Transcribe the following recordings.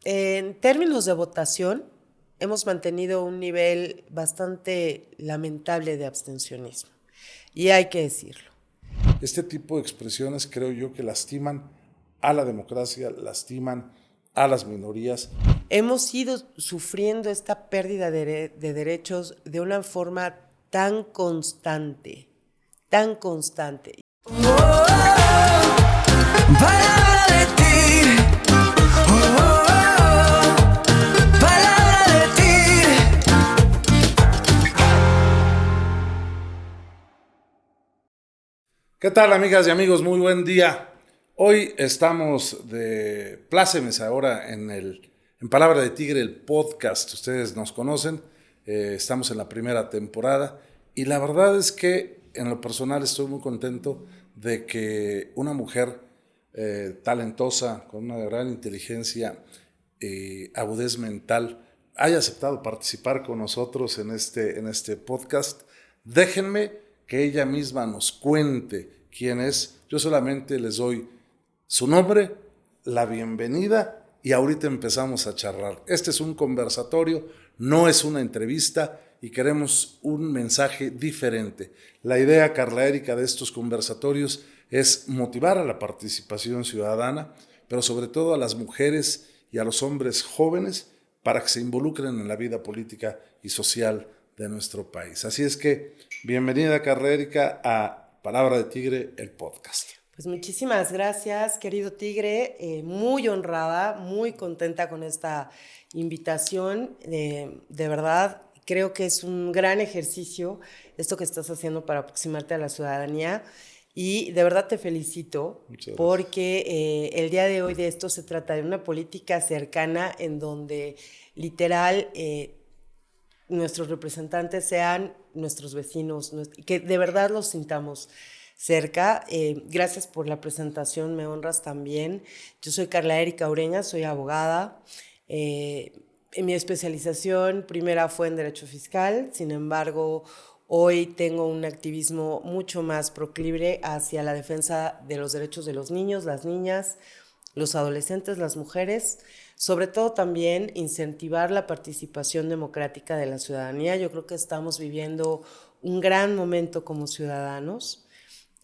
En términos de votación, hemos mantenido un nivel bastante lamentable de abstencionismo. Y hay que decirlo. Este tipo de expresiones creo yo que lastiman a la democracia, lastiman a las minorías. Hemos ido sufriendo esta pérdida de derechos de una forma tan constante, tan constante. Palabra de ti. Palabra de ti. ¿Qué tal, amigas y amigos? Muy buen día. Hoy estamos de plácemes ahora en Palabra de Tigre, el podcast. Ustedes nos conocen, estamos en la primera temporada y la verdad es que en lo personal estoy muy contento de que una mujer talentosa, con una gran inteligencia, agudez mental, haya aceptado participar con nosotros en este podcast. Déjenme que ella misma nos cuente quién es. Yo solamente les doy su nombre, la bienvenida y ahorita empezamos a charlar. Este es un conversatorio, no es una entrevista y queremos un mensaje diferente. La idea, Carla Erika, de estos conversatorios es motivar a la participación ciudadana, pero sobre todo a las mujeres y a los hombres jóvenes para que se involucren en la vida política y social de nuestro país. Así es que, bienvenida, Carla Erika, a Palabra de Tigre, el podcast. Pues muchísimas gracias, querido Tigre, muy honrada, muy contenta con esta invitación, de verdad creo que es un gran ejercicio esto que estás haciendo para aproximarte a la ciudadanía y de verdad te felicito porque el día de hoy de esto se trata de una política cercana en donde literal nuestros representantes sean nuestros vecinos, que de verdad los sintamos cerca. Gracias por la presentación, me honras también. Yo soy Carla Erika Ureña, soy abogada. En mi especialización primera fue en Derecho Fiscal, sin embargo, hoy tengo un activismo mucho más proclive hacia la defensa de los derechos de los niños, las niñas, los adolescentes, las mujeres, sobre todo también incentivar la participación democrática de la ciudadanía. Yo creo que estamos viviendo un gran momento como ciudadanos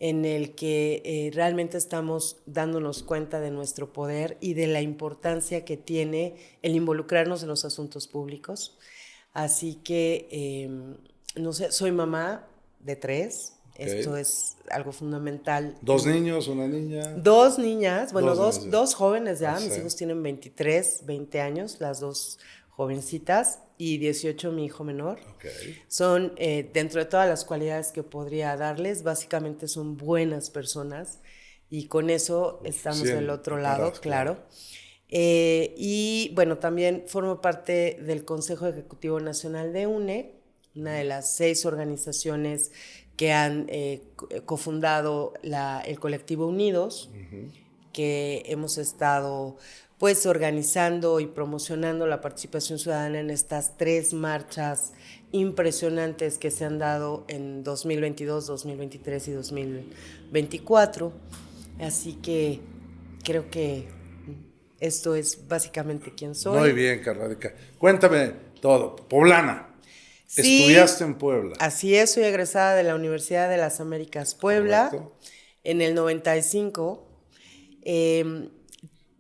en el que realmente estamos dándonos cuenta de nuestro poder y de la importancia que tiene el involucrarnos en los asuntos públicos. Así que, no sé, soy mamá de 3. Okay. Esto es algo fundamental. 2 niños, una niña. 2 niñas, bueno, dos jóvenes ya. Mis hijos tienen 23, 20 años, las 2 jovencitas, y 18 mi hijo menor. Okay. Son, dentro de todas las cualidades que podría darles, básicamente son buenas personas y con eso estamos del otro lado, claro. Y bueno, también formo parte del Consejo Ejecutivo Nacional de UNE, una de las 6 organizaciones que han cofundado el colectivo Unidos, que hemos estado pues organizando y promocionando la participación ciudadana en estas 3 marchas impresionantes que se han dado en 2022, 2023 y 2024. Así que creo que esto es básicamente quién soy. Muy bien, Carla Erika. Cuéntame todo. Poblana. Sí, ¿estudiaste en Puebla? Así es, soy egresada de la Universidad de las Américas Puebla. Correcto. En el 95.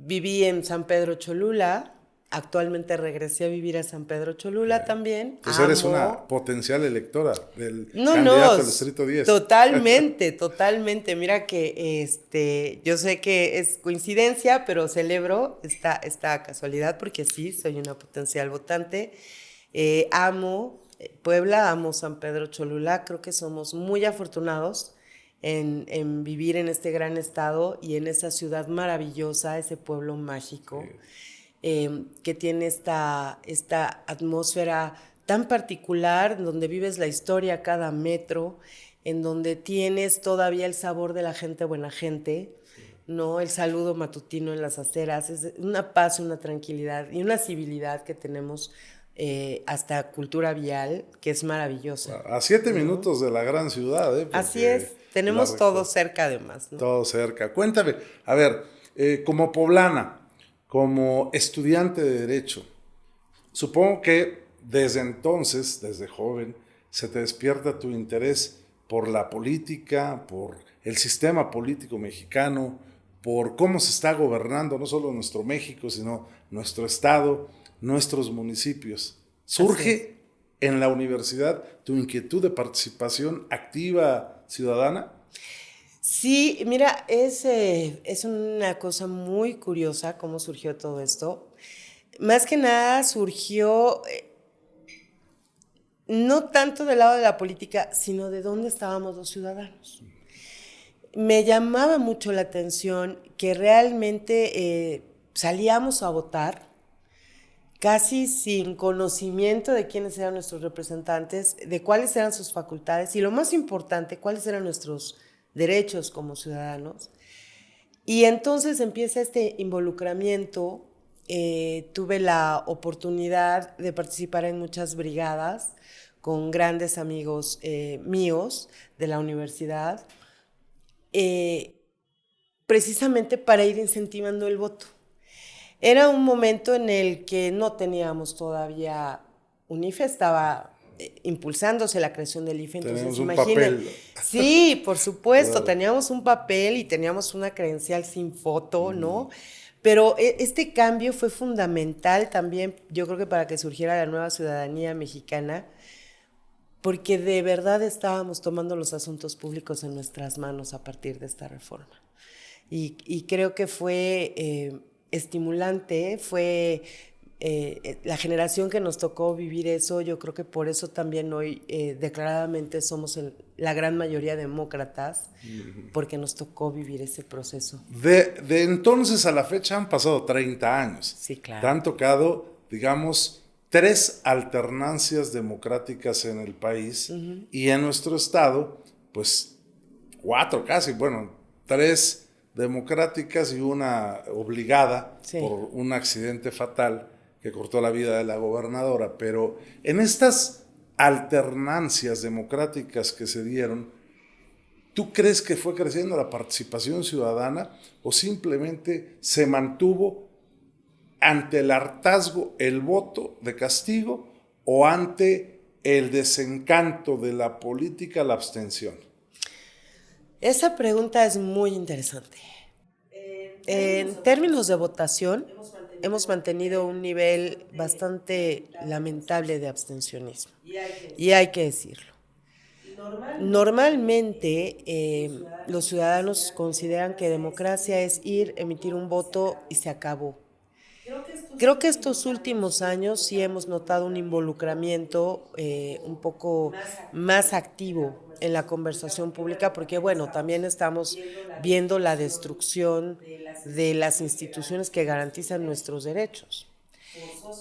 Viví en San Pedro Cholula, actualmente regresé a vivir a San Pedro Cholula también. Entonces eres una potencial electora del candidato del Distrito 10. Totalmente. Mira que yo sé que es coincidencia, pero celebro esta casualidad porque sí, soy una potencial votante. Amo Puebla, amo San Pedro Cholula, creo que somos muy afortunados en vivir en este gran estado y en esa ciudad maravillosa, ese pueblo mágico, que tiene esta atmósfera tan particular, donde vives la historia a cada metro, en donde tienes todavía el sabor de la gente buena gente, ¿no? El saludo matutino en las aceras, es una paz, una tranquilidad y una civilidad que tenemos hasta cultura vial, que es maravillosa. A 7 minutos de la gran ciudad, Así es. Tenemos todo cerca además, ¿no? Todo cerca. Cuéntame, a ver, como poblana, como estudiante de Derecho, supongo que desde entonces, desde joven, se te despierta tu interés por la política, por el sistema político mexicano, por cómo se está gobernando no solo nuestro México, sino nuestro estado, nuestros municipios. ¿Surge en la universidad tu inquietud de participación activa ciudadana? Sí, mira, es una cosa muy curiosa cómo surgió todo esto. Más que nada surgió no tanto del lado de la política, sino de dónde estábamos los ciudadanos. Me llamaba mucho la atención que realmente salíamos a votar casi sin conocimiento de quiénes eran nuestros representantes, de cuáles eran sus facultades y lo más importante, cuáles eran nuestros derechos como ciudadanos. Y entonces empieza este involucramiento. Tuve la oportunidad de participar en muchas brigadas con grandes amigos míos de la universidad, precisamente para ir incentivando el voto. Era un momento en el que no teníamos todavía un IFE, estaba impulsándose la creación del IFE. Entonces, Tenemos un imaginen, papel. sí, por supuesto, Claro. teníamos un papel y teníamos una credencial sin foto, ¿no? Pero este cambio fue fundamental también, yo creo que para que surgiera la nueva ciudadanía mexicana, porque de verdad estábamos tomando los asuntos públicos en nuestras manos a partir de esta reforma. Y creo que fue estimulante, fue la generación que nos tocó vivir eso. Yo creo que por eso también hoy declaradamente somos la gran mayoría demócratas, porque nos tocó vivir ese proceso. De entonces a la fecha han pasado 30 años. Sí, claro. Te han tocado, digamos, 3 alternancias democráticas en el país y en nuestro estado, pues 4 casi, bueno, 3 democráticas y una obligada por un accidente fatal que cortó la vida de la gobernadora. Pero en estas alternancias democráticas que se dieron, ¿tú crees que fue creciendo la participación ciudadana o simplemente se mantuvo ante el hartazgo el voto de castigo o ante el desencanto de la política la abstención? Esa pregunta es muy interesante. En términos de votación, hemos mantenido un nivel bastante lamentable de abstencionismo. Y hay que decirlo. Normalmente, los ciudadanos consideran que democracia es ir, emitir un voto y se acabó. Creo que estos últimos años sí hemos notado un involucramiento un poco más activo en la conversación pública, porque bueno, también estamos viendo la destrucción de las instituciones que garantizan nuestros derechos.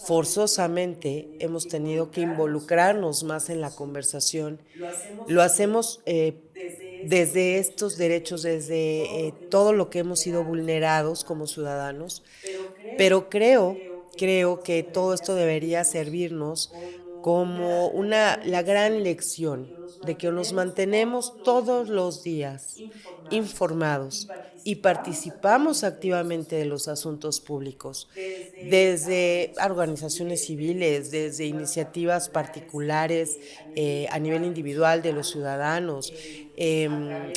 Forzosamente hemos tenido que involucrarnos más en la conversación. Lo hacemos desde estos derechos, desde todo lo que hemos sido vulnerados como ciudadanos, pero creo que todo esto debería servirnos como la gran lección de que nos mantenemos todos los días informados y participamos activamente de los asuntos públicos, desde organizaciones civiles, desde iniciativas particulares a nivel individual de los ciudadanos,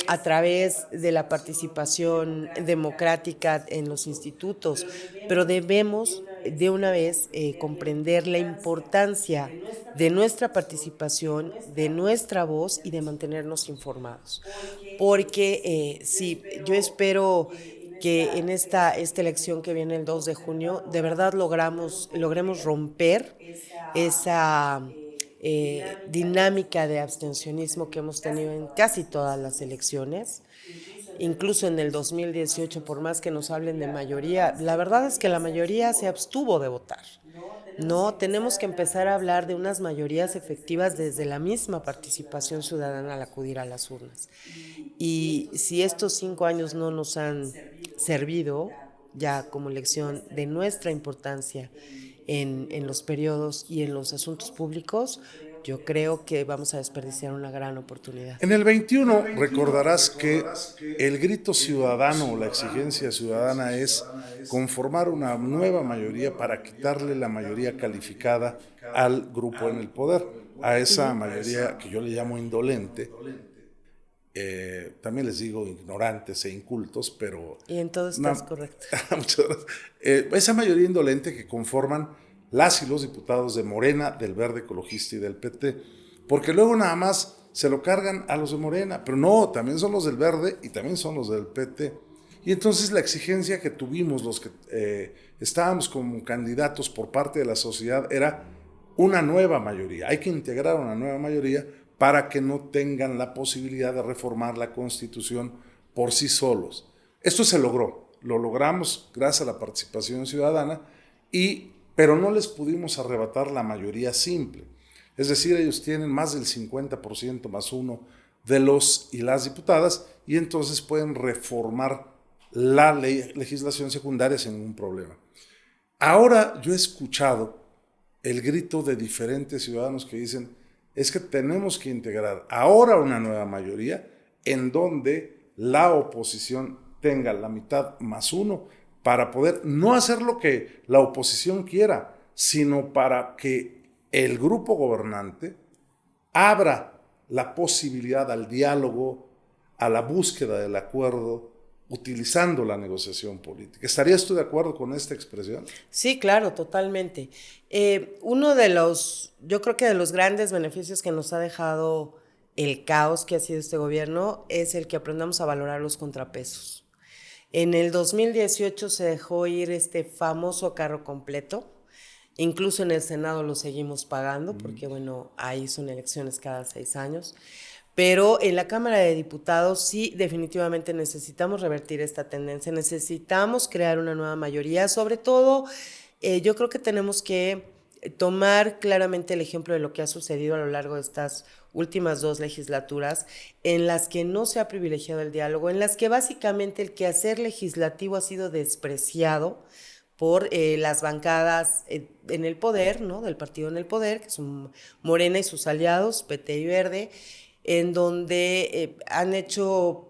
a través de la participación democrática en los institutos, pero debemos de una vez comprender la importancia de nuestra participación, de nuestra voz y de mantenernos informados. Porque sí, yo espero que en esta elección que viene el 2 de junio, de verdad logremos romper esa dinámica de abstencionismo que hemos tenido en casi todas las elecciones. Incluso en el 2018, por más que nos hablen de mayoría, la verdad es que la mayoría se abstuvo de votar. No, tenemos que empezar a hablar de unas mayorías efectivas desde la misma participación ciudadana al acudir a las urnas. Y si estos 5 años no nos han servido ya como lección de nuestra importancia en los periodos y en los asuntos públicos, yo creo que vamos a desperdiciar una gran oportunidad. En el 21 recordarás que el grito ciudadano o la exigencia ciudadana es conformar una nueva mayoría para quitarle la mayoría calificada al grupo en el poder, a esa mayoría que yo le llamo indolente. También les digo ignorantes e incultos, pero... Y en todo estás correcto. Muchas gracias. Esa mayoría indolente que conforman las y los diputados de Morena, del Verde Ecologista y del PT, porque luego nada más se lo cargan a los de Morena, pero no, también son los del Verde y también son los del PT. Y entonces la exigencia que tuvimos los que estábamos como candidatos por parte de la sociedad era una nueva mayoría. Hay que integrar una nueva mayoría para que no tengan la posibilidad de reformar la Constitución por sí solos. Esto se logró, lo logramos gracias a la participación ciudadana, pero no les pudimos arrebatar la mayoría simple. Es decir, ellos tienen más del 50% más uno de los y las diputadas y entonces pueden reformar la legislación secundaria sin ningún problema. Ahora yo he escuchado el grito de diferentes ciudadanos que dicen es que tenemos que integrar ahora una nueva mayoría en donde la oposición tenga la mitad más uno para poder no hacer lo que la oposición quiera, sino para que el grupo gobernante abra la posibilidad al diálogo, a la búsqueda del acuerdo, utilizando la negociación política. ¿Estarías tú de acuerdo con esta expresión? Sí, claro, totalmente. Yo creo que de los grandes beneficios que nos ha dejado el caos que ha sido este gobierno es el que aprendamos a valorar los contrapesos. En el 2018 se dejó ir este famoso carro completo, incluso en el Senado lo seguimos pagando, porque bueno, ahí son elecciones cada 6 años. Pero en la Cámara de Diputados sí definitivamente necesitamos revertir esta tendencia, necesitamos crear una nueva mayoría, sobre todo yo creo que tenemos que tomar claramente el ejemplo de lo que ha sucedido a lo largo de estas últimas 2 legislaturas, en las que no se ha privilegiado el diálogo, en las que básicamente el quehacer legislativo ha sido despreciado por las bancadas en el poder, ¿no? Del partido en el poder, que son Morena y sus aliados, PT y Verde, en donde han hecho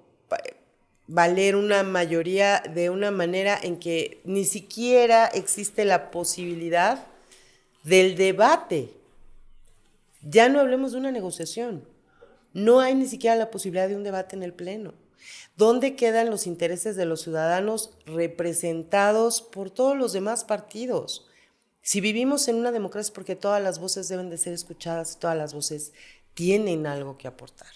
valer una mayoría de una manera en que ni siquiera existe la posibilidad del debate. Ya no hablemos de una negociación. No hay ni siquiera la posibilidad de un debate en el Pleno. ¿Dónde quedan los intereses de los ciudadanos representados por todos los demás partidos? Si vivimos en una democracia es porque todas las voces deben de ser escuchadas y todas las voces tienen algo que aportar.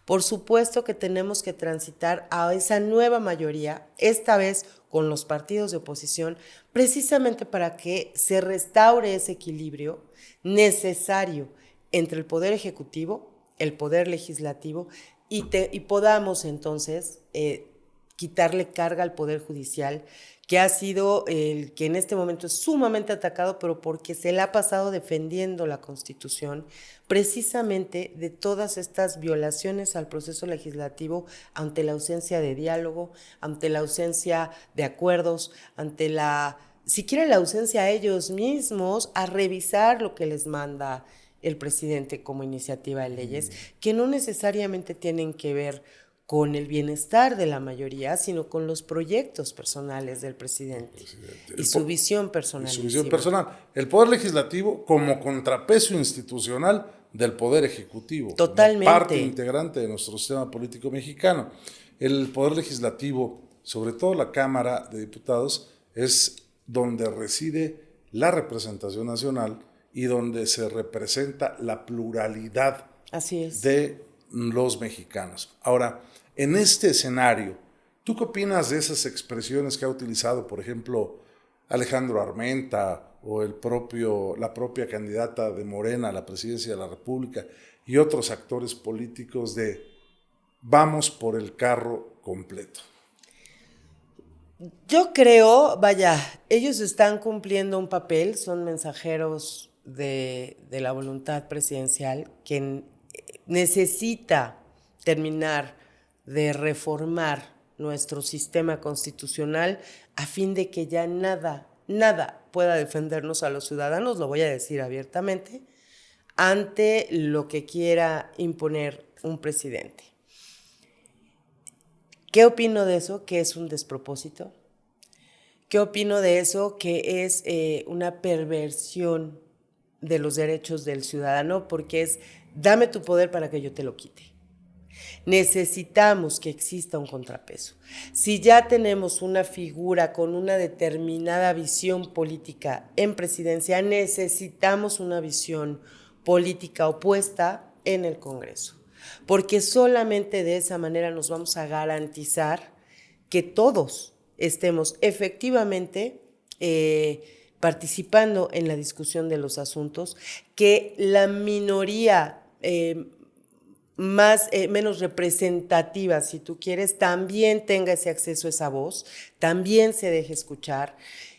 Por supuesto que tenemos que transitar a esa nueva mayoría, esta vez con los partidos de oposición, precisamente para que se restaure ese equilibrio necesario entre el Poder Ejecutivo, el Poder Legislativo y podamos entonces quitarle carga al Poder Judicial, que ha sido el que en este momento es sumamente atacado, pero porque se le ha pasado defendiendo la Constitución, precisamente de todas estas violaciones al proceso legislativo ante la ausencia de diálogo, ante la ausencia de acuerdos, ante siquiera la ausencia a ellos mismos a revisar lo que les manda el presidente como iniciativa de leyes, que no necesariamente tienen que ver con el bienestar de la mayoría, sino con los proyectos personales del presidente y su visión personal. Su visión personal. El Poder Legislativo como contrapeso institucional del Poder Ejecutivo. Totalmente. Como parte integrante de nuestro sistema político mexicano. El Poder Legislativo, sobre todo la Cámara de Diputados, es donde reside la representación nacional y donde se representa la pluralidad Así es. de los mexicanos. Ahora, en este escenario, ¿tú qué opinas de esas expresiones que ha utilizado, por ejemplo, Alejandro Armenta o la propia candidata de Morena a la presidencia de la República y otros actores políticos de vamos por el carro completo? Yo creo, ellos están cumpliendo un papel, son mensajeros de la voluntad presidencial que necesita terminar de reformar nuestro sistema constitucional a fin de que ya nada pueda defendernos a los ciudadanos, lo voy a decir abiertamente, ante lo que quiera imponer un presidente. ¿Qué opino de eso? Que es un despropósito. ¿Qué opino de eso? Que es una perversión de los derechos del ciudadano, porque es dame tu poder para que yo te lo quite. Necesitamos que exista un contrapeso. Si ya tenemos una figura con una determinada visión política en presidencia, necesitamos una visión política opuesta en el Congreso, porque solamente de esa manera nos vamos a garantizar que todos estemos efectivamente participando en la discusión de los asuntos, que la minoría menos representativa, si tú quieres, también tenga ese acceso a esa voz, también se deje escuchar.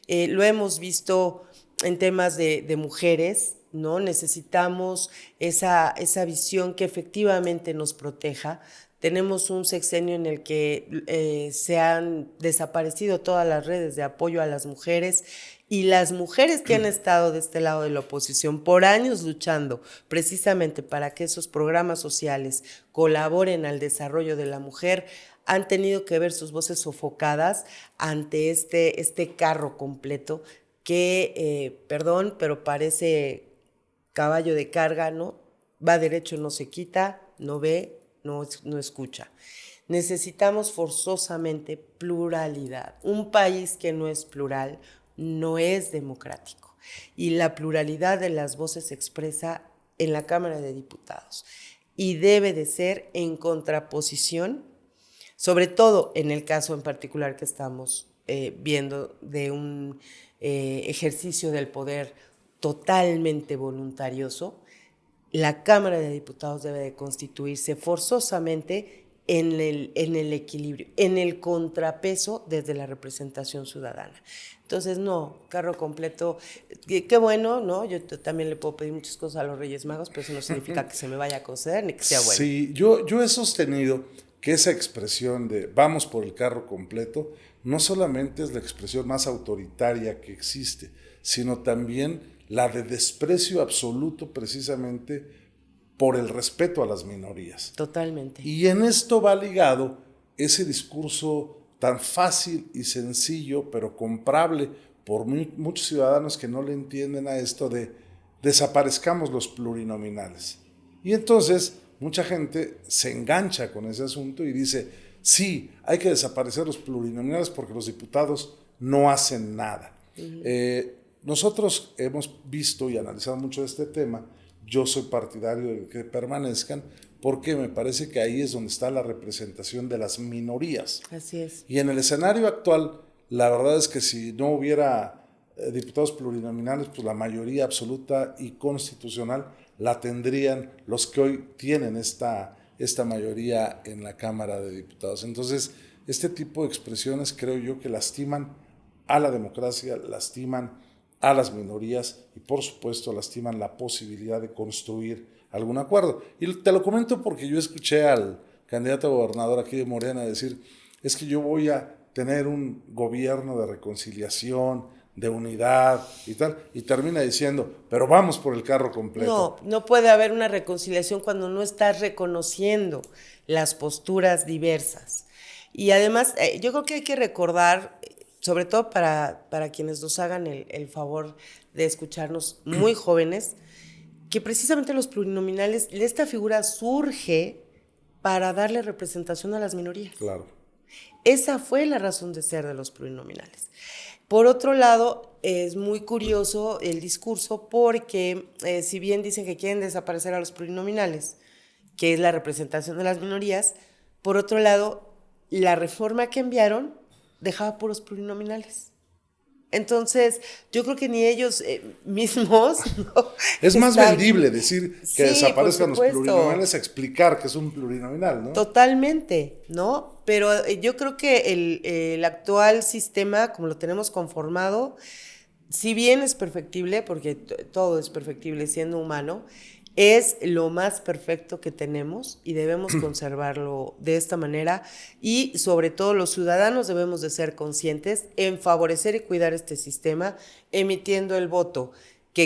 Lo hemos visto en temas de mujeres, ¿no? Necesitamos esa visión que efectivamente nos proteja. Tenemos un sexenio en el que se han desaparecido todas las redes de apoyo a las mujeres, y las mujeres que han estado de este lado de la oposición por años luchando precisamente para que esos programas sociales colaboren al desarrollo de la mujer, han tenido que ver sus voces sofocadas ante este carro completo que, perdón, pero parece caballo de carga, ¿no? Va derecho, no se quita, no ve, no escucha. Necesitamos forzosamente pluralidad. Un país que no es plural no es democrático. Y la pluralidad de las voces se expresa en la Cámara de Diputados y debe de ser en contraposición, sobre todo en el caso en particular que estamos viendo de un ejercicio del poder totalmente voluntarioso. La Cámara de Diputados debe de constituirse forzosamente en el equilibrio, en el contrapeso desde la representación ciudadana. Entonces, no, carro completo, qué bueno, ¿no? Yo también le puedo pedir muchas cosas a los Reyes Magos, pero eso no significa que se me vaya a conceder ni que sea bueno. Sí, yo he sostenido que esa expresión de vamos por el carro completo no solamente es la expresión más autoritaria que existe, sino también la de desprecio absoluto precisamente por el respeto a las minorías. Totalmente. Y en esto va ligado ese discurso tan fácil y sencillo, pero comprable por muchos ciudadanos que no le entienden a esto de desaparezcamos los plurinominales. Y entonces mucha gente se engancha con ese asunto y dice, sí, hay que desaparecer los plurinominales porque los diputados no hacen nada. Nosotros hemos visto y analizado mucho este tema. Yo soy partidario de que permanezcan porque me parece que ahí es donde está la representación de las minorías. Así es. Y en el escenario actual, la verdad es que si no hubiera diputados plurinominales, pues la mayoría absoluta y constitucional la tendrían los que hoy tienen esta mayoría en la Cámara de Diputados. Entonces, este tipo de expresiones creo yo que lastiman a la democracia, lastiman a las minorías y por supuesto lastiman la posibilidad de construir algún acuerdo. Y te lo comento porque yo escuché al candidato a gobernador aquí de Morena decir, es que yo voy a tener un gobierno de reconciliación, de unidad y tal, y termina diciendo, pero vamos por el carro completo. No puede haber una reconciliación cuando no estás reconociendo las posturas diversas. Y además, yo creo que hay que recordar, sobre todo para quienes nos hagan el favor de escucharnos muy jóvenes, que precisamente los plurinominales, esta figura surge para darle representación a las minorías. Claro. Esa fue la razón de ser de los plurinominales. Por otro lado, es muy curioso el discurso porque si bien dicen que quieren desaparecer a los plurinominales, que es la representación de las minorías, por otro lado, la reforma que enviaron dejaba puros plurinominales. Entonces, yo creo que ni ellos mismos... ¿no? Es más vendible decir que sí, desaparezcan los plurinominales a explicar que es un plurinominal, ¿no? Totalmente, ¿no? Pero yo creo que el actual sistema, como lo tenemos conformado, si bien es perfectible, porque todo es perfectible siendo humano, es lo más perfecto que tenemos y debemos conservarlo de esta manera, y sobre todo los ciudadanos debemos de ser conscientes en favorecer y cuidar este sistema emitiendo el voto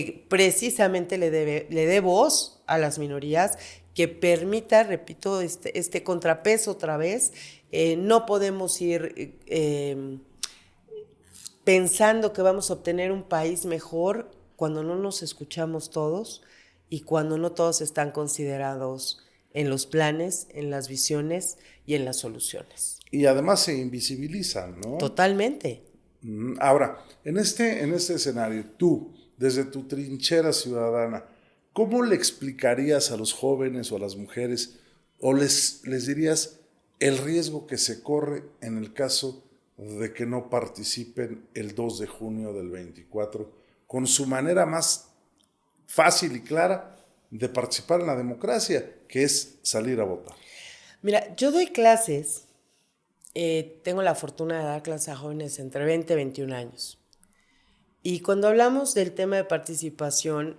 que precisamente le dé voz a las minorías, que permita, repito, este contrapeso otra vez. No podemos ir pensando que vamos a obtener un país mejor cuando no nos escuchamos todos y cuando no todos están considerados en los planes, en las visiones y en las soluciones. Y además se invisibilizan, ¿no? Totalmente. Ahora, en este escenario, tú, desde tu trinchera ciudadana, ¿cómo le explicarías a los jóvenes o a las mujeres o les dirías el riesgo que se corre en el caso de que no participen el 2 de junio del 24 con su manera más fácil y clara de participar en la democracia, que es salir a votar? Mira, yo doy clases, tengo la fortuna de dar clases a jóvenes entre 20 y 21 años. Y cuando hablamos del tema de participación,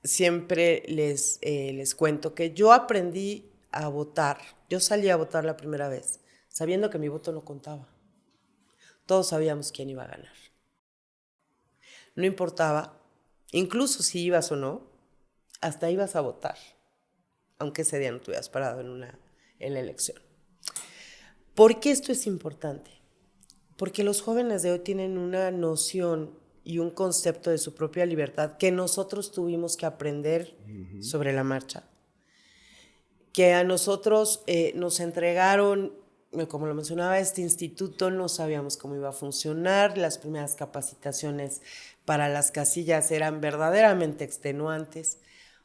siempre les cuento que yo aprendí a votar. Yo salí a votar la primera vez, sabiendo que mi voto no contaba. Todos sabíamos quién iba a ganar. No importaba, incluso si ibas o no, hasta ibas a votar, aunque ese día no te hubieras parado en la elección. ¿Por qué esto es importante? Porque los jóvenes de hoy tienen una noción y un concepto de su propia libertad que nosotros tuvimos que aprender sobre la marcha, que a nosotros nos entregaron, como lo mencionaba, este instituto, no sabíamos cómo iba a funcionar, las primeras capacitaciones para las casillas eran verdaderamente extenuantes.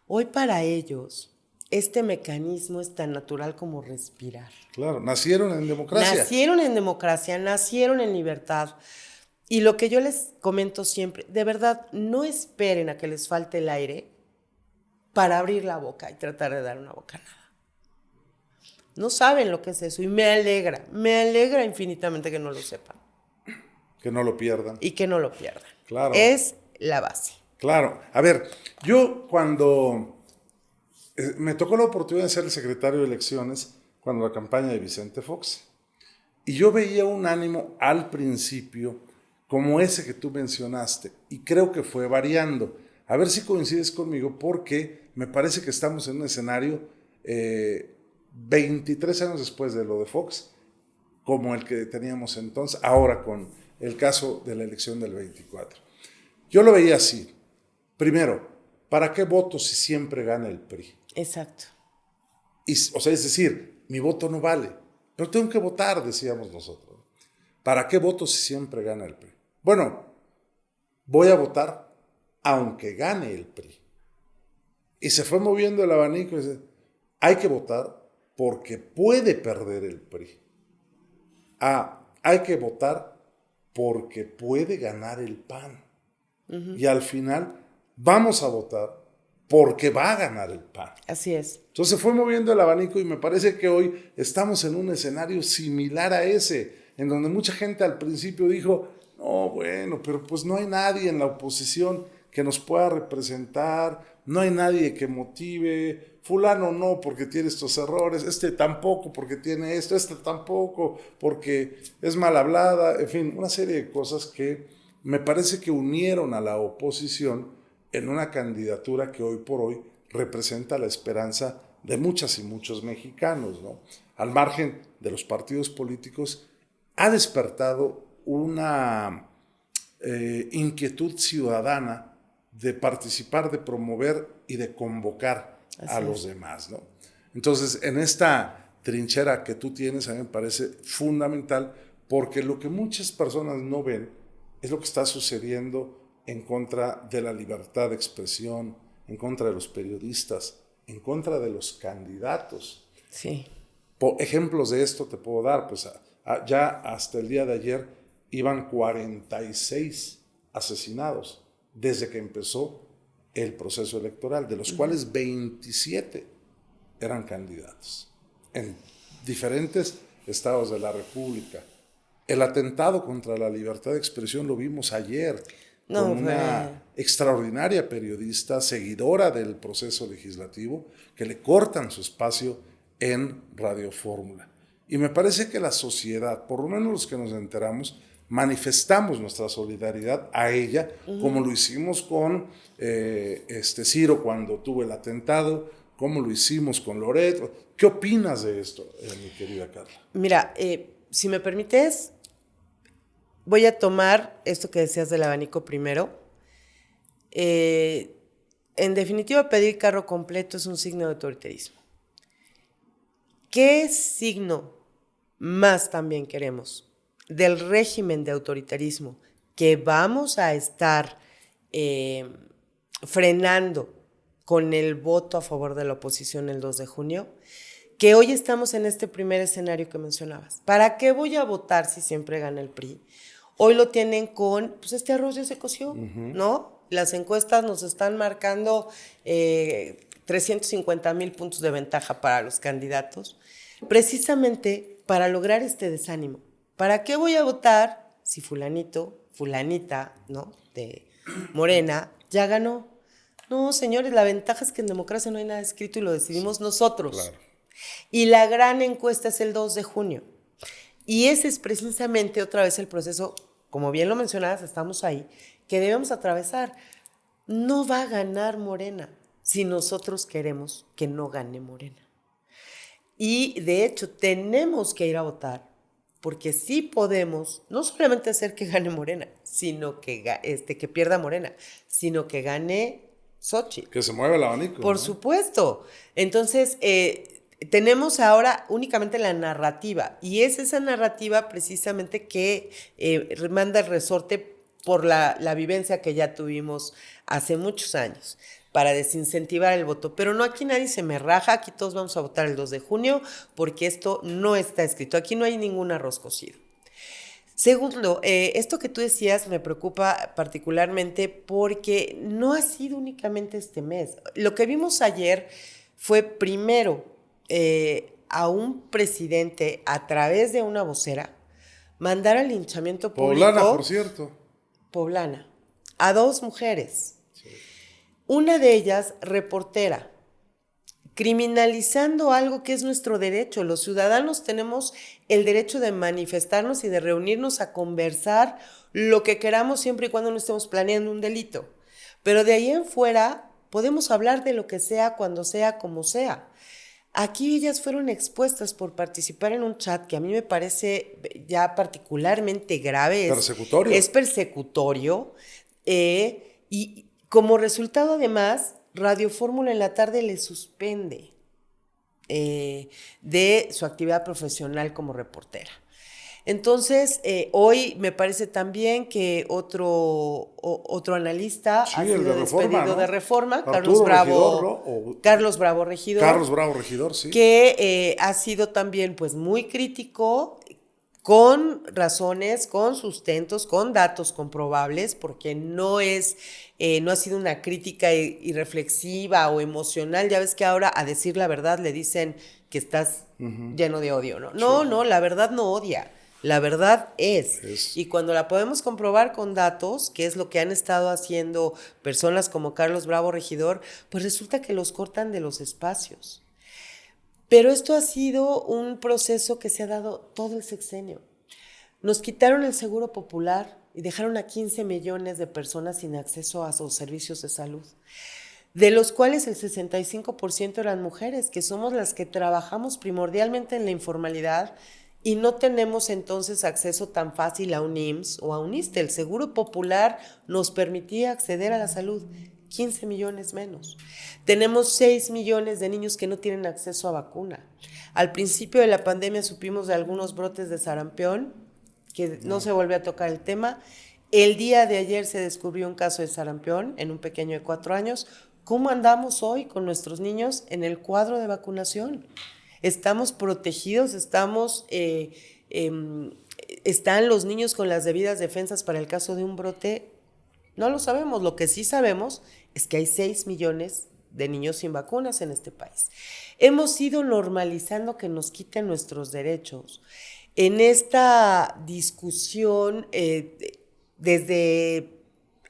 Hoy para ellos, este mecanismo es tan natural como respirar. Claro, nacieron en democracia. Nacieron en democracia, nacieron en libertad. Y lo que yo les comento siempre, de verdad, no esperen a que les falte el aire para abrir la boca y tratar de dar una bocanada. No saben lo que es eso y me alegra infinitamente que no lo sepan. Que no lo pierdan. Y que no lo pierdan. Claro. Es la base. Claro. A ver, yo cuando me tocó la oportunidad de ser el secretario de elecciones cuando la campaña de Vicente Fox, y yo veía un ánimo al principio como ese que tú mencionaste, y creo que fue variando. A ver si coincides conmigo, porque me parece que estamos en un escenario 23 años después de lo de Fox, como el que teníamos entonces, ahora con el caso de la elección del 24. Yo lo veía así. Primero, ¿para qué voto si siempre gana el PRI? Exacto. O sea, es decir, mi voto no vale, pero tengo que votar, decíamos nosotros. ¿Para qué voto si siempre gana el PRI? Bueno, voy a votar aunque gane el PRI. Y se fue moviendo el abanico y dice, hay que votar porque puede perder el PRI. Hay que votar porque puede ganar el PAN. Y al final vamos a votar porque va a ganar el PAN. Así es. Entonces se fue moviendo el abanico y me parece que hoy estamos en un escenario similar a ese, en donde mucha gente al principio dijo, no, bueno, pero pues no hay nadie en la oposición que nos pueda representar, no hay nadie que motive, fulano no porque tiene estos errores, este tampoco porque tiene esto, este tampoco porque es mal hablada, en fin, una serie de cosas que me parece que unieron a la oposición en una candidatura que hoy por hoy representa la esperanza de muchas y muchos mexicanos, ¿no? Al margen de los partidos políticos, ha despertado una inquietud ciudadana de participar, de promover y de convocar a los demás, ¿no? Entonces, en esta trinchera que tú tienes, a mí me parece fundamental, porque lo que muchas personas no ven es lo que está sucediendo en contra de la libertad de expresión, en contra de los periodistas, en contra de los candidatos. Sí. Ejemplos de esto te puedo dar, pues ya hasta el día de ayer iban 46 asesinados desde que empezó el proceso electoral, de los cuales 27 eran candidatos en diferentes estados de la República. El atentado contra la libertad de expresión lo vimos ayer con una extraordinaria periodista, seguidora del proceso legislativo, que le cortan su espacio en Radio Fórmula. Y me parece que la sociedad, por lo menos los que nos enteramos, manifestamos nuestra solidaridad a ella, como lo hicimos con Ciro cuando tuvo el atentado, como lo hicimos con Loret. ¿Qué opinas de esto, mi querida Carla? Mira, si me permites, voy a tomar esto que decías del abanico primero. En definitiva, pedir carro completo es un signo de autoritarismo. ¿Qué signo más también queremos del régimen de autoritarismo que vamos a estar frenando con el voto a favor de la oposición el 2 de junio? Que hoy estamos en este primer escenario que mencionabas. ¿Para qué voy a votar si siempre gana el PRI? Hoy lo tienen con, pues este arroz ya se coció, ¿no? Las encuestas nos están marcando 350,000 puntos de ventaja para los candidatos, precisamente para lograr este desánimo. ¿Para qué voy a votar si fulanito, fulanita, ¿no?, de Morena ya ganó? No, señores, la ventaja es que en democracia no hay nada escrito y lo decidimos nosotros. Claro. Y la gran encuesta es el 2 de junio. Y ese es precisamente otra vez el proceso, como bien lo mencionabas, estamos ahí, que debemos atravesar. No va a ganar Morena si nosotros queremos que no gane Morena. Y de hecho tenemos que ir a votar, porque sí podemos no solamente hacer que gane Morena, sino que pierda Morena, sino que gane Xochitl. Que se mueva el abanico. Por supuesto. Entonces, tenemos ahora únicamente la narrativa, y es esa narrativa precisamente que manda el resorte por la vivencia que ya tuvimos hace muchos años para desincentivar el voto. Pero no, aquí nadie se me raja, aquí todos vamos a votar el 2 de junio porque esto no está escrito, aquí no hay ningún arroz cocido. Segundo, esto que tú decías me preocupa particularmente porque no ha sido únicamente este mes. Lo que vimos ayer fue primero a un presidente a través de una vocera mandar al linchamiento público. Poblana, por cierto. Poblana, a 2 mujeres. Sí. Una de ellas, reportera, criminalizando algo que es nuestro derecho. Los ciudadanos tenemos el derecho de manifestarnos y de reunirnos a conversar lo que queramos siempre y cuando no estemos planeando un delito. Pero de ahí en fuera podemos hablar de lo que sea, cuando sea, como sea. Aquí ellas fueron expuestas por participar en un chat que a mí me parece ya particularmente grave. Persecutorio. Es persecutorio. Y como resultado, además, Radio Fórmula en la tarde le suspende de su actividad profesional como reportera. Entonces, hoy me parece también que otro analista ha sido despedido de Reforma, Carlos Bravo Regidor, sí. Que ha sido también pues muy crítico, con razones, con sustentos, con datos comprobables, porque no ha sido una crítica irreflexiva o emocional. Ya ves que ahora a decir la verdad le dicen que estás lleno de odio, ¿no? No, sí. No, la verdad no odia. La verdad es, y cuando la podemos comprobar con datos, que es lo que han estado haciendo personas como Carlos Bravo Regidor, pues resulta que los cortan de los espacios. Pero esto ha sido un proceso que se ha dado todo el sexenio. Nos quitaron el seguro popular y dejaron a 15 millones de personas sin acceso a sus servicios de salud, de los cuales el 65% eran mujeres, que somos las que trabajamos primordialmente en la informalidad, y no tenemos entonces acceso tan fácil a un IMSS o a un ISSSTE. El Seguro Popular nos permitía acceder a la salud, 15 millones menos. Tenemos 6 millones de niños que no tienen acceso a vacuna. Al principio de la pandemia supimos de algunos brotes de sarampión, que no se volvió a tocar el tema. El día de ayer se descubrió un caso de sarampión en un pequeño de 4 años. ¿Cómo andamos hoy con nuestros niños en el cuadro de vacunación? ¿Estamos protegidos? ¿Están los niños con las debidas defensas para el caso de un brote? No lo sabemos. Lo que sí sabemos es que hay 6 millones de niños sin vacunas en este país. Hemos ido normalizando que nos quiten nuestros derechos. En esta discusión, desde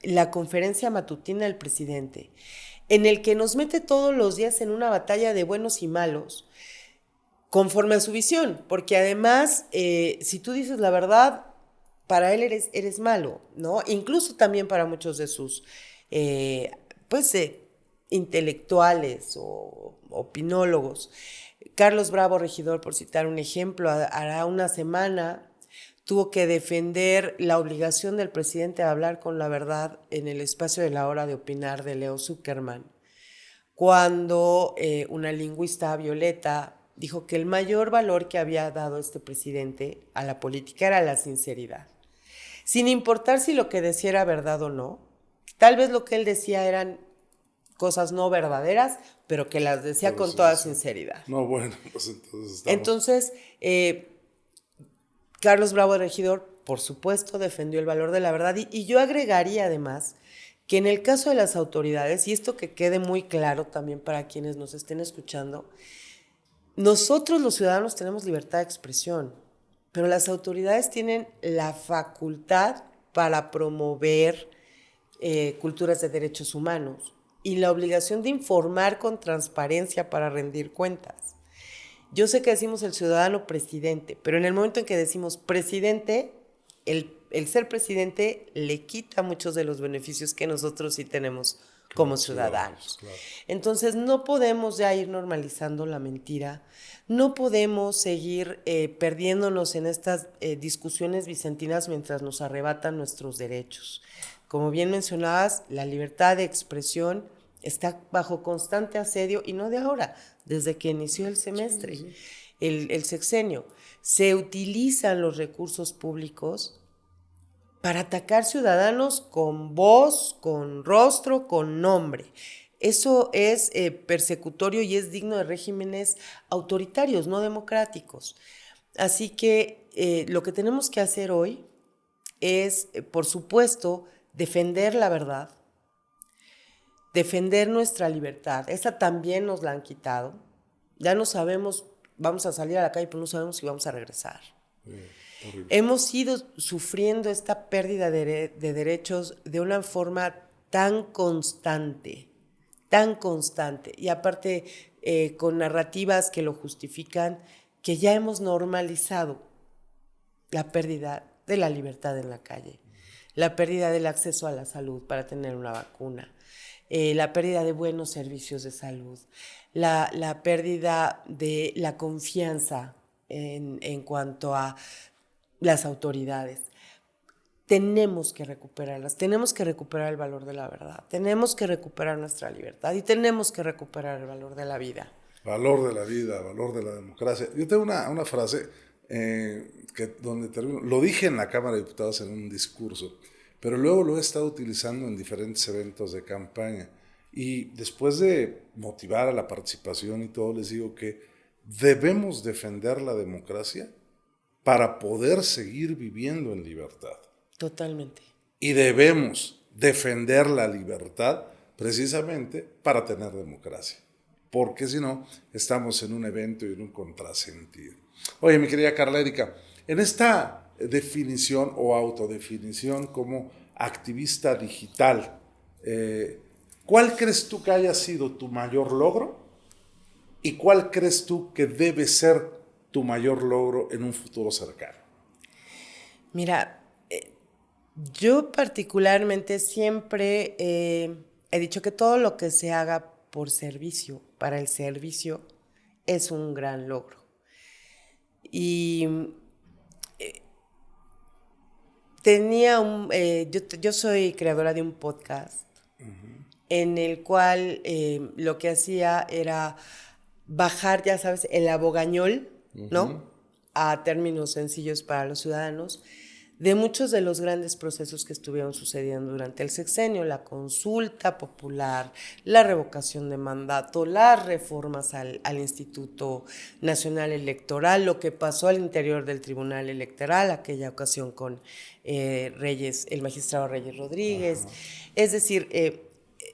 la conferencia matutina del presidente, en el que nos mete todos los días en una batalla de buenos y malos, conforme a su visión, porque además, si tú dices la verdad, para él eres malo, ¿no? Incluso también para muchos de sus, pues, intelectuales o opinólogos. Carlos Bravo, regidor, por citar un ejemplo, hará una semana tuvo que defender la obligación del presidente de hablar con la verdad en el espacio de la hora de opinar de Leo Zuckerman, cuando una lingüista, Violeta, dijo que el mayor valor que había dado este presidente a la política era la sinceridad. Sin importar si lo que decía era verdad o no, tal vez lo que él decía eran cosas no verdaderas, pero que las decía con toda sinceridad. No, bueno, pues entonces estamos... Entonces, Carlos Bravo, regidor, por supuesto, defendió el valor de la verdad y yo agregaría además que en el caso de las autoridades, y esto que quede muy claro también para quienes nos estén escuchando, nosotros los ciudadanos tenemos libertad de expresión, pero las autoridades tienen la facultad para promover culturas de derechos humanos y la obligación de informar con transparencia para rendir cuentas. Yo sé que decimos el ciudadano presidente, pero en el momento en que decimos presidente, el ser presidente le quita muchos de los beneficios que nosotros sí tenemos como ciudadanos. Claro. Entonces no podemos ya ir normalizando la mentira, no podemos seguir perdiéndonos en estas discusiones vicentinas mientras nos arrebatan nuestros derechos. Como bien mencionabas, la libertad de expresión está bajo constante asedio y no de ahora, desde que inició el semestre, sí. El sexenio. Se utilizan los recursos públicos para atacar ciudadanos con voz, con rostro, con nombre. Eso es persecutorio y es digno de regímenes autoritarios, no democráticos. Así que lo que tenemos que hacer hoy es, por supuesto, defender la verdad, defender nuestra libertad. Esa también nos la han quitado. Ya no sabemos, vamos a salir a la calle, pero no sabemos si vamos a regresar. Hemos ido sufriendo esta pérdida de derechos de una forma tan constante, y aparte con narrativas que lo justifican, que ya hemos normalizado la pérdida de la libertad en la calle, la pérdida del acceso a la salud para tener una vacuna, la pérdida de buenos servicios de salud, la pérdida de la confianza en cuanto a las autoridades. Tenemos que recuperarlas, tenemos que recuperar el valor de la verdad, tenemos que recuperar nuestra libertad y tenemos que recuperar el valor de la vida. Valor de la vida, valor de la democracia. Yo tengo una frase donde termino, lo dije en la Cámara de Diputados en un discurso, pero luego lo he estado utilizando en diferentes eventos de campaña y después de motivar a la participación y todo, les digo que debemos defender la democracia para poder seguir viviendo en libertad. Totalmente. Y debemos defender la libertad precisamente para tener democracia, porque si no, estamos en un evento y en un contrasentido. Oye, mi querida Carla Erika, en esta definición o autodefinición como activista digital, ¿cuál crees tú que haya sido tu mayor logro? ¿Y cuál crees tú que debe ser tu mayor logro en un futuro cercano? Mira, yo particularmente siempre he dicho que todo lo que se haga por servicio, para el servicio, es un gran logro. Y yo soy creadora de un podcast en el cual lo que hacía era bajar, ya sabes, el abogañol, ¿no? A términos sencillos para los ciudadanos, de muchos de los grandes procesos que estuvieron sucediendo durante el sexenio, la consulta popular, la revocación de mandato, las reformas al Instituto Nacional Electoral, lo que pasó al interior del Tribunal Electoral, aquella ocasión con el magistrado Reyes Rodríguez. Ajá. Es decir,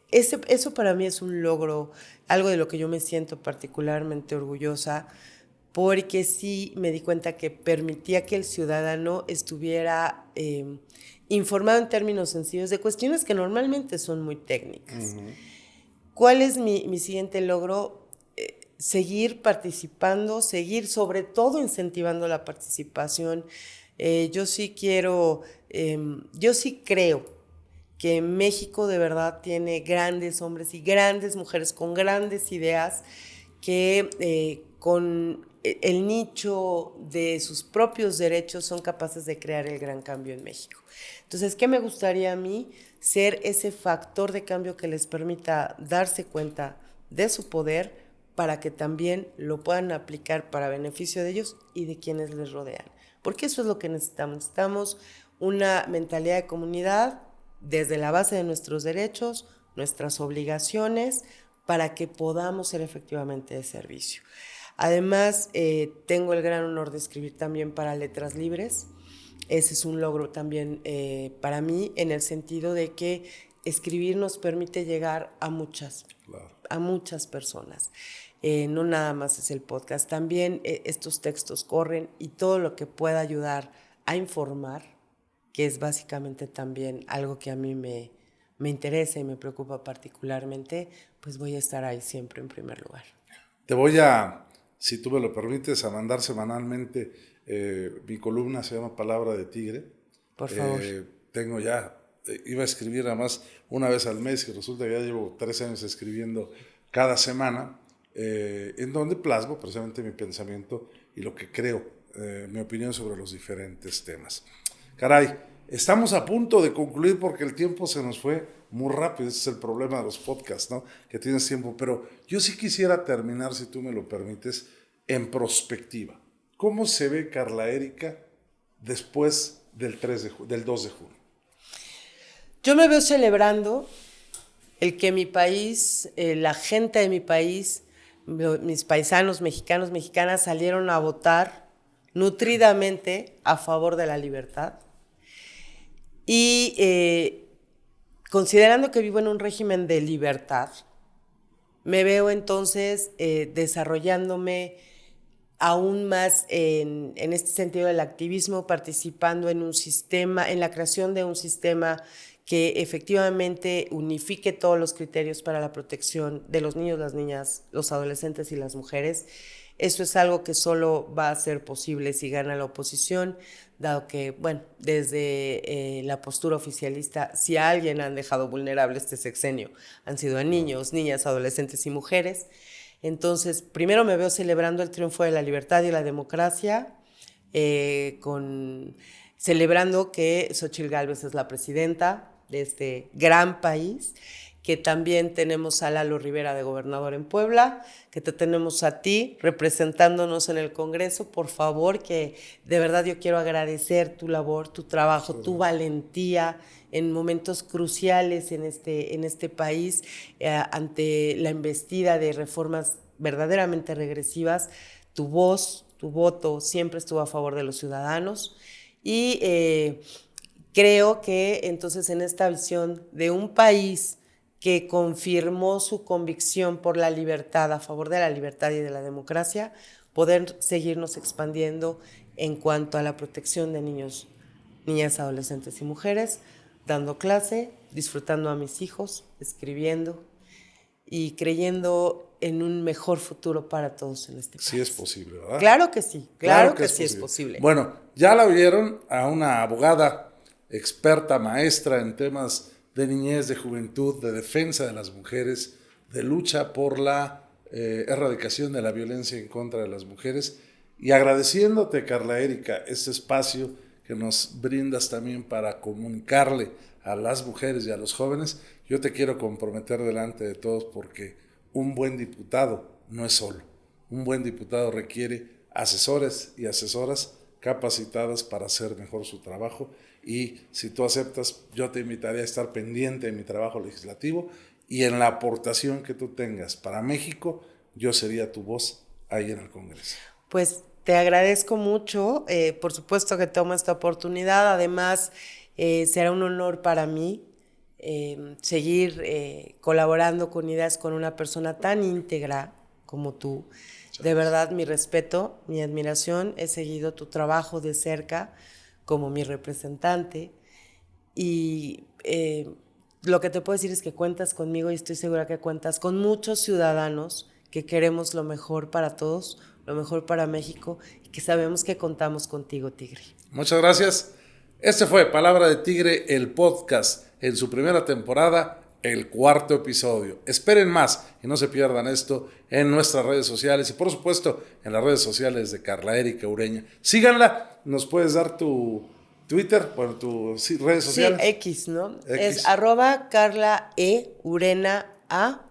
eso para mí es un logro, algo de lo que yo me siento particularmente orgullosa, porque sí me di cuenta que permitía que el ciudadano estuviera informado en términos sencillos de cuestiones que normalmente son muy técnicas. ¿Cuál es mi siguiente logro? Seguir participando, seguir sobre todo incentivando la participación Yo sí creo que México de verdad tiene grandes hombres y grandes mujeres con grandes ideas que con el nicho de sus propios derechos son capaces de crear el gran cambio en México. Entonces, ¿qué me gustaría a mí? Ser ese factor de cambio que les permita darse cuenta de su poder para que también lo puedan aplicar para beneficio de ellos y de quienes les rodean. Porque eso es lo que necesitamos. Necesitamos una mentalidad de comunidad desde la base de nuestros derechos, nuestras obligaciones, para que podamos ser efectivamente de servicio. Además, tengo el gran honor de escribir también para Letras Libres. Ese es un logro también para mí, en el sentido de que escribir nos permite llegar a muchas personas. No nada más es el podcast, también estos textos corren y todo lo que pueda ayudar a informar, que es básicamente también algo que a mí me interesa y me preocupa particularmente, pues voy a estar ahí siempre en primer lugar. Te voy a, si tú me lo permites, a mandar semanalmente mi columna, se llama Palabra de Tigre. Por favor. Tengo ya, iba a escribir nada más una vez al mes y resulta que ya llevo 3 años escribiendo cada semana, en donde plasmo precisamente mi pensamiento y lo que creo, mi opinión sobre los diferentes temas. Caray, estamos a punto de concluir porque el tiempo se nos fue muy rápido. Ese es el problema de los podcasts, ¿no? Que tienes tiempo. Pero yo sí quisiera terminar, si tú me lo permites, en prospectiva. ¿Cómo se ve Carla Erika después del 2 de junio? Yo me veo celebrando el que mi país, la gente de mi país, mis paisanos mexicanos, mexicanas salieron a votar nutridamente a favor de la libertad. Y considerando que vivo en un régimen de libertad, me veo entonces desarrollándome aún más en este sentido del activismo, participando en un sistema, en la creación de un sistema que efectivamente unifique todos los criterios para la protección de los niños, las niñas, los adolescentes y las mujeres. Eso es algo que solo va a ser posible si gana la oposición, dado que, bueno, desde la postura oficialista, si a alguien han dejado vulnerable este sexenio, han sido a niños, niñas, adolescentes y mujeres. Entonces, primero me veo celebrando el triunfo de la libertad y la democracia, celebrando que Xóchitl Gálvez es la presidenta de este gran país, que también tenemos a Lalo Rivera de gobernador en Puebla, que te tenemos a ti representándonos en el Congreso. Por favor, que de verdad yo quiero agradecer tu labor, tu trabajo, tu valentía en momentos cruciales en este país, ante la embestida de reformas verdaderamente regresivas. Tu voz, tu voto siempre estuvo a favor de los ciudadanos y creo que entonces en esta visión de un país que confirmó su convicción por la libertad, a favor de la libertad y de la democracia, poder seguirnos expandiendo en cuanto a la protección de niños, niñas, adolescentes y mujeres, dando clase, disfrutando a mis hijos, escribiendo y creyendo en un mejor futuro para todos en este país. Sí es posible, ¿verdad? Claro que sí, claro que sí es posible. Bueno, ya la oyeron a una abogada experta, maestra en temas de niñez, de juventud, de defensa de las mujeres, de lucha por la erradicación de la violencia en contra de las mujeres, y agradeciéndote, Carla Erika, este espacio que nos brindas también para comunicarle a las mujeres y a los jóvenes. Yo te quiero comprometer delante de todos porque un buen diputado no es solo. Un buen diputado requiere asesores y asesoras capacitadas para hacer mejor su trabajo, y si tú aceptas, yo te invitaré a estar pendiente de mi trabajo legislativo y en la aportación que tú tengas para México, yo sería tu voz ahí en el Congreso. Pues te agradezco mucho, por supuesto que tomo esta oportunidad, además será un honor para mí seguir colaborando con ideas con una persona tan íntegra como tú. De verdad, mi respeto, mi admiración, he seguido tu trabajo de cerca como mi representante y lo que te puedo decir es que cuentas conmigo y estoy segura que cuentas con muchos ciudadanos que queremos lo mejor para todos, lo mejor para México y que sabemos que contamos contigo, Tigre. Muchas gracias. Este fue Palabra de Tigre, el podcast, en su primera temporada, el 4º episodio. Esperen más y no se pierdan esto en nuestras redes sociales y por supuesto en las redes sociales de Carla Erika Ureña. Síganla, nos puedes dar tu Twitter, bueno, tus redes sociales. Sí, X, ¿no? X. Es @Carla E. Urena A.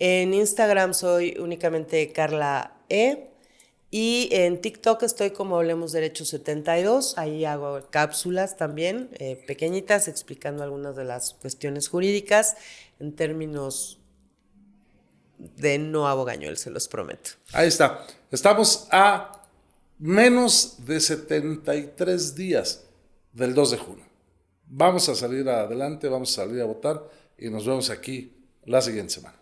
En Instagram soy únicamente Carla E. Y en TikTok estoy como Hablemos Derecho 72. Ahí hago cápsulas también, pequeñitas, explicando algunas de las cuestiones jurídicas en términos de no abogañol, se los prometo. Ahí está. Estamos a menos de 73 días del 2 de junio. Vamos a salir adelante, vamos a salir a votar y nos vemos aquí la siguiente semana.